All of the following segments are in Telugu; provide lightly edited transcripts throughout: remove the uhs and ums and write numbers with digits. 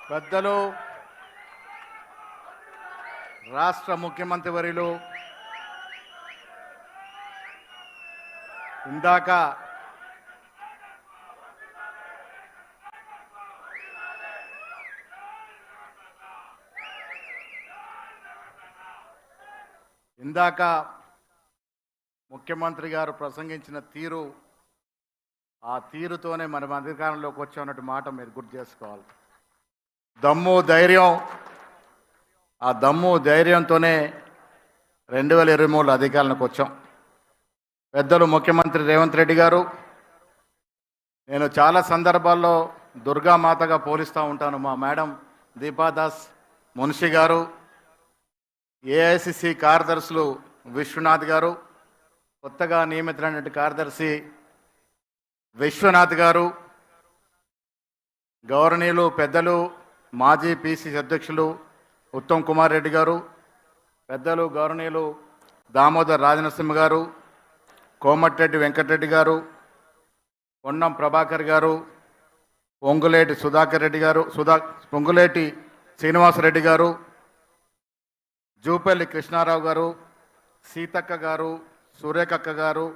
పెద్దలు రాష్ట్ర ముఖ్యమంత్రి వర్యులు ఇందాక ముఖ్యమంత్రి గారు ప్రసంగించిన తీరు, ఆ తీరుతోనే మనం అధికారంలోకి వచ్చామన్నట్టు మాట మీరు గుర్తు చేసుకోవాలి. దమ్ము ధైర్యం, ఆ దమ్ము ధైర్యంతోనే 2023 అధికారంలోకి వచ్చాం. పెద్దలు ముఖ్యమంత్రి రేవంత్ రెడ్డి గారు, నేను చాలా సందర్భాల్లో దుర్గామాతగా పోలిస్తూ ఉంటాను. మా మేడం దీపాదాస్ మున్షి గారు, ఏఐసిసి కార్యదర్శులు విశ్వనాథ్ గారు, కొత్తగా నియమితులైన కార్యదర్శి విశ్వనాథ్ గారు, గౌరవనీయులు పెద్దలు మాజీ పిసిసి అధ్యక్షులు ఉత్తమ్ కుమార్ రెడ్డి గారు, పెద్దలు గౌరవనీయులు దామోదర్ రాజనరసింహ గారు, కోమటిరెడ్డి వెంకటరెడ్డి గారు, పొన్నం ప్రభాకర్ గారు, పొంగులేటి సుధాకర్ రెడ్డి గారు, పొంగులేటి శ్రీనివాసరెడ్డి గారు, జూపల్లి కృష్ణారావు గారు, సీతక్క గారు, సూర్యకక్క గారు,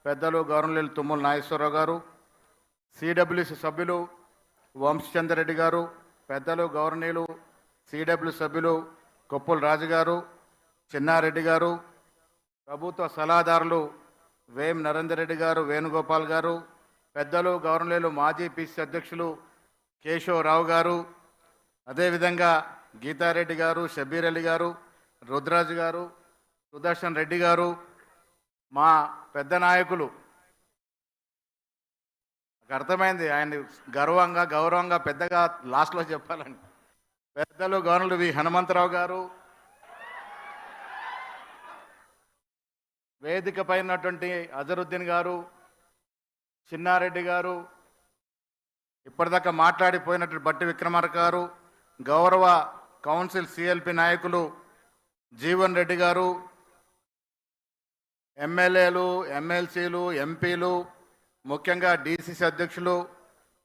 పెద్దలు గౌరవనీయులు తుమ్మల నాగేశ్వరరావు గారు, సిడబ్ల్యూసి సభ్యులు వంశచంద్రరెడ్డి గారు, పెద్దలు గౌరవనీయులు సిడబ్ల్యూ సభ్యులు కొప్పుల రాజు గారు, చిన్నారెడ్డి గారు, ప్రభుత్వ సలహాదారులు వేం నరేందర్ రెడ్డి గారు, వేణుగోపాల్ గారు, పెద్దలు గౌరవనీయులు మాజీ పిసి అధ్యక్షులు కేశవరావు గారు, అదేవిధంగా గీతారెడ్డి గారు, షబీర్ అలీ గారు, రుద్రాజు గారు, సుదర్శన్ రెడ్డి గారు, మా పెద్ద నాయకులు, నాకు అర్థమైంది ఆయన గౌరవంగా పెద్దగా లాస్ట్లో చెప్పాలని, పెద్దలు గవర్నర్ వి హనుమంతరావు గారు, వేదిక పైనటువంటి అజరుద్దీన్ గారు, చిన్నారెడ్డి గారు, ఇప్పటిదాకా మాట్లాడిపోయినటువంటి బట్టి విక్రమార్క గారు, గౌరవ కౌన్సిల్ సిఎల్పి నాయకులు జీవన్ రెడ్డి గారు, ఎమ్మెల్యేలు, ఎమ్మెల్సీలు, ఎంపీలు, ముఖ్యంగా డిసిసి అధ్యక్షులు,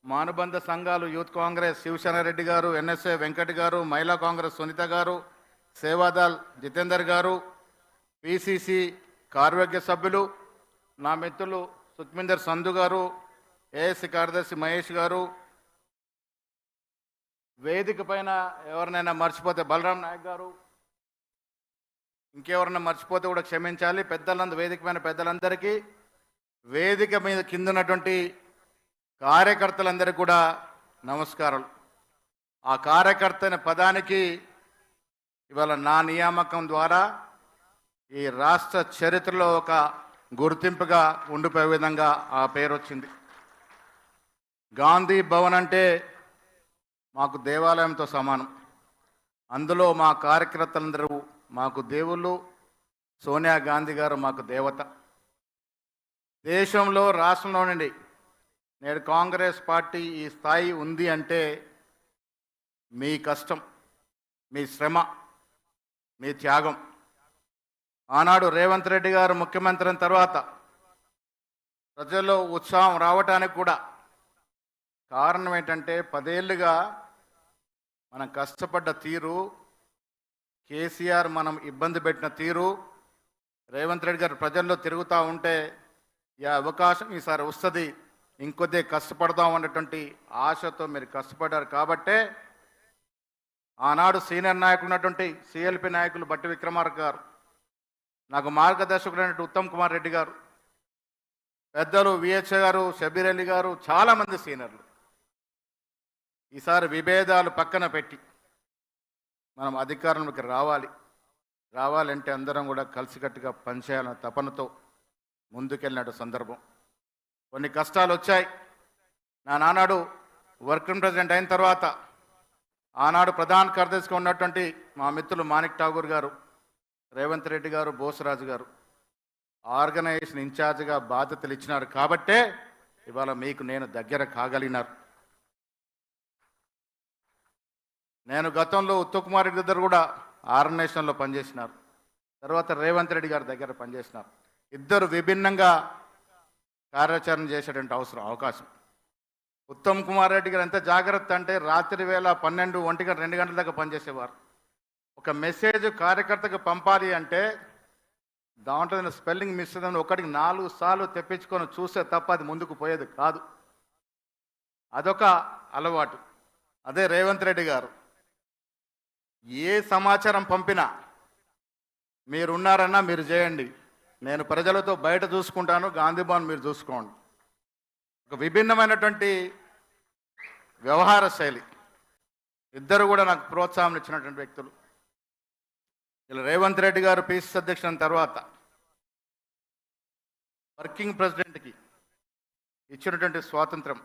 మానుబంధ సంఘాలు యూత్ కాంగ్రెస్ శివసేనారెడ్డి గారు, ఎన్ఎస్ఏ వెంకట్ గారు, మహిళా కాంగ్రెస్ సునీత గారు, సేవాదల్ జితేందర్ గారు, పిసిసి కార్యవర్గ సభ్యులు నా మిత్రులు సుఖ్మిందర్ సంధు గారు, ఏఎస్సి కార్యదర్శి మహేష్ గారు, వేదిక పైన ఎవరినైనా మర్చిపోతే బలరాం నాయక్ గారు, ఇంకెవరన్నా మర్చిపోతే కూడా క్షమించాలి. వేదిక పైన పెద్దలందరికీ, వేదిక మీద కింద ఉన్నటువంటి కార్యకర్తలందరికీ కూడా నమస్కారాలు. ఆ కార్యకర్త అనే పదానికి ఇవాళ నా నియామకం ద్వారా ఈ రాష్ట్ర చరిత్రలో ఒక గుర్తింపుగా ఉండిపోయే విధంగా ఆ పేరు వచ్చింది. గాంధీ భవన్ అంటే మాకు దేవాలయంతో సమానం. అందులో మా కార్యకర్తలందరూ మాకు దేవుళ్ళు, సోనియా గాంధీ గారు మాకు దేవత. దేశంలో రాష్ట్రంలో నుండి నేడు కాంగ్రెస్ పార్టీ ఈ స్థాయి ఉంది అంటే మీ కష్టం, మీ శ్రమ, మీ త్యాగం. ఆనాడు రేవంత్ రెడ్డి గారు ముఖ్యమంత్రి అయిన తర్వాత ప్రజల్లో ఉత్సాహం రావటానికి కూడా కారణం ఏంటంటే 10 ఏళ్ళుగా మనం కష్టపడ్డ తీరు, కేసీఆర్ మనం ఇబ్బంది పెట్టిన తీరు, రేవంత్ రెడ్డి గారు ప్రజల్లో తిరుగుతూ ఉంటే ఈ అవకాశం ఈసారి వస్తుంది, ఇంకొద్దే కష్టపడదాం అన్నటువంటి ఆశతో మీరు కష్టపడ్డారు. కాబట్టే ఆనాడు సీనియర్ నాయకులు ఉన్నటువంటి సిఎల్పి నాయకులు బట్టి విక్రమార్క గారు, నాకు మార్గదర్శకులైనటువంటి ఉత్తమ్ కుమార్ రెడ్డి గారు, పెద్దలు విహెచ్ గారు, షబీర్ అలీ గారు, చాలామంది సీనియర్లు ఈసారి విభేదాలు పక్కన పెట్టి మనం అధికారంలోకి రావాలంటే అందరం కూడా కలిసికట్టుగా పనిచేయాలన్న తపనతో ముందుకెళ్ళినట్టు సందర్భం. కొన్ని కష్టాలు వచ్చాయి. నా నానాడు వర్కింగ్ ప్రెసిడెంట్ అయిన తర్వాత ఆనాడు ప్రధాన కార్యదర్శిగా ఉన్నటువంటి మా మిత్రులు మాణిక్ ఠాగూర్ గారు, రేవంత్ రెడ్డి గారు, బోసరాజు గారు ఆర్గనైజేషన్ ఇన్ఛార్జ్గా బాధ్యతలు ఇచ్చినారు. కాబట్టే ఇవాళ మీకు నేను దగ్గర కాగలిగినారు. నేను గతంలో ఉత్తమ్ కుమార్ రెడ్డి దగ్గర కూడా ఆర్గనైజేషన్లో పనిచేసినారు, తర్వాత రేవంత్ రెడ్డి గారి దగ్గర పనిచేసినారు. ఇద్దరు విభిన్నంగా కార్యాచరణ చేసేటువంటి అవకాశం. ఉత్తమ్ కుమార్ రెడ్డి గారు ఎంత జాగ్రత్త అంటే రాత్రి వేళ 12, 1 గంట 2 గంటల దాకా పనిచేసేవారు. ఒక మెసేజ్ కార్యకర్తకు పంపాలి అంటే దాంట్లో స్పెల్లింగ్ మిస్ అయిందని ఒకటికి 4 సార్లు తెప్పించుకొని చూస్తే తప్ప అది ముందుకు పోయేది కాదు. అదొక అలవాటు. అదే రేవంత్ రెడ్డి గారు ఏ సమాచారం పంపినా మీరున్నారన్నా మీరు చేయండి, నేను ప్రజలతో బయట చూసుకుంటాను, గాంధీ భవన్ మీరు చూసుకోండి. ఒక విభిన్నమైనటువంటి వ్యవహార శైలి. ఇద్దరు కూడా నాకు ప్రోత్సాహం ఇచ్చినటువంటి వ్యక్తులు. ఇలా రేవంత్ రెడ్డి గారు పిసిసి అధ్యక్షుడు తర్వాత వర్కింగ్ ప్రెసిడెంట్కి ఇచ్చినటువంటి స్వాతంత్రం,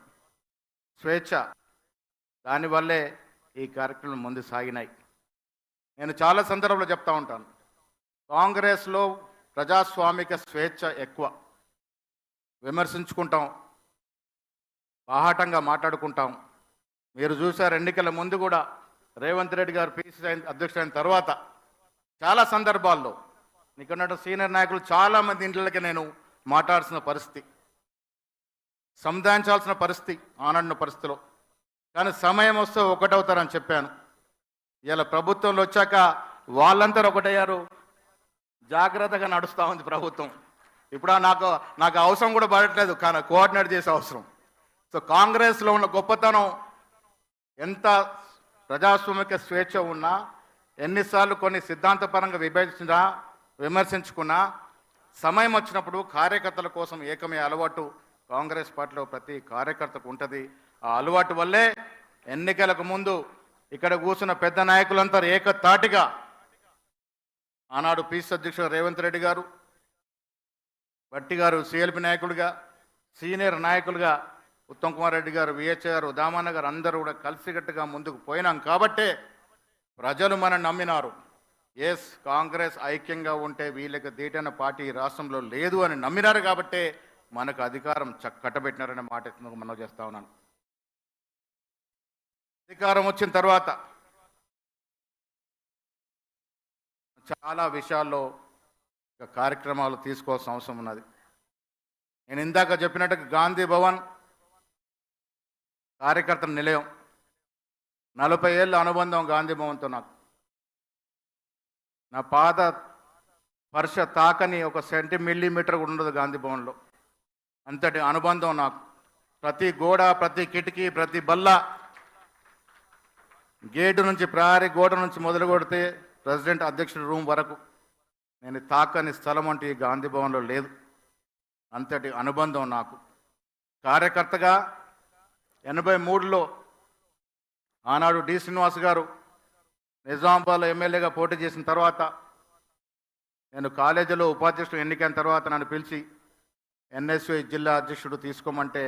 స్వేచ్ఛ, దానివల్లే ఈ కార్యక్రమం ముందు సాగినాయి. నేను చాలా సందర్భంలో చెప్తా ఉంటాను, కాంగ్రెస్లో ప్రజాస్వామిక స్వేచ్ఛ ఎక్కువ. విమర్శించుకుంటాం, బాహాటంగా మాట్లాడుకుంటాం. మీరు చూశారు ఎన్నికల ముందు కూడా రేవంత్ రెడ్డి గారు పిసిసి అధ్యక్షుడైన తర్వాత చాలా సందర్భాల్లో ఇక్కడ సీనియర్ నాయకులు చాలామంది ఇంట్లోకి నేను మాట్లాడాల్సిన పరిస్థితి, సంధానించాల్సిన పరిస్థితి ఆనాడున్న పరిస్థితిలో. కానీ సమయం వస్తే ఒకటవుతారని చెప్పాను. ఇలా ప్రభుత్వంలో వచ్చాక వాళ్ళంతా ఒకటయ్యారు. జాగ్రత్తగా నడుస్తూ ఉంది ప్రభుత్వం. ఇప్పుడు నాకు అవసరం కూడా పడట్లేదు, కానీ కోఆర్డినేట్ చేసే అవసరం. సో కాంగ్రెస్లో ఉన్న గొప్పతనం, ఎంత ప్రజాస్వామిక స్వేచ్ఛ ఉన్నా, ఎన్నిసార్లు కొన్ని సిద్ధాంతపరంగా విమర్శించుకున్నా, సమయం వచ్చినప్పుడు కార్యకర్తల కోసం ఏకమే అలవాటు కాంగ్రెస్ పార్టీలో ప్రతి కార్యకర్తకు ఉంటుంది. ఆ అలవాటు వల్లే ఎన్నికలకు ముందు ఇక్కడ కూర్చున్న పెద్ద నాయకులంతా ఏకతాటిగా ఆనాడు పిసిసి అధ్యక్షుడు రేవంత్ రెడ్డి గారు, భట్టి గారు సిఎల్పి నాయకుడిగా, సీనియర్ నాయకులుగా ఉత్తమ్ కుమార్ రెడ్డి గారు, విహెచ్ గారు, దామన్న గారు అందరూ కూడా కలిసికట్టుగా ముందుకు పోయినాం కాబట్టే ప్రజలు మనం నమ్మినారు. ఎస్, కాంగ్రెస్ ఐక్యంగా ఉంటే వీళ్ళకి దీటైన పార్టీ రాష్ట్రంలో లేదు అని నమ్మినారు కాబట్టే మనకు అధికారం కట్టబెట్టినారనే మాట మనం చేస్తా ఉన్నాను. అధికారం వచ్చిన తర్వాత చాలా విషయాల్లో కార్యక్రమాలు తీసుకోవాల్సిన అవసరం ఉన్నది. నేను ఇందాక చెప్పినట్టుగా గాంధీ భవన్ కార్యకర్తల నిలయం, 40 ఏళ్ళ అనుబంధం గాంధీ భవన్తో. నాకు నా పాద స్పర్శ తాకని ఒక సెంటీమీటర్ కూడా ఉండదు గాంధీ భవన్లో. అంతటి అనుబంధం నాకు. ప్రతి గోడ, ప్రతి కిటికీ, ప్రతి బల్ల, గేటు నుంచి ప్రహరీ గోడ నుంచి మొదలు కొడితే ప్రెసిడెంట్ అధ్యక్షుడి రూమ్ వరకు నేను తాకని స్థలం అంటే ఈ గాంధీ భవన్లో లేదు. అంతటి అనుబంధం నాకు. కార్యకర్తగా 83లో ఆనాడు డి శ్రీనివాస్ గారు నిజామాబాద్లో ఎమ్మెల్యేగా పోటీ చేసిన తర్వాత, నేను కాలేజీలో ఉపాధ్యక్షుడు ఎన్నికైన తర్వాత నన్ను పిలిచి ఎన్ఎస్యు జిల్లా అధ్యక్షుడు తీసుకోమంటే,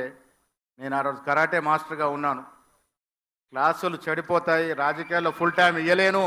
నేను ఆ రోజు కరాటే మాస్టర్గా ఉన్నాను. క్లాసులు చెడిపోతాయి, రాజకీయాల్లో ఫుల్ టైం ఇవ్వలేను,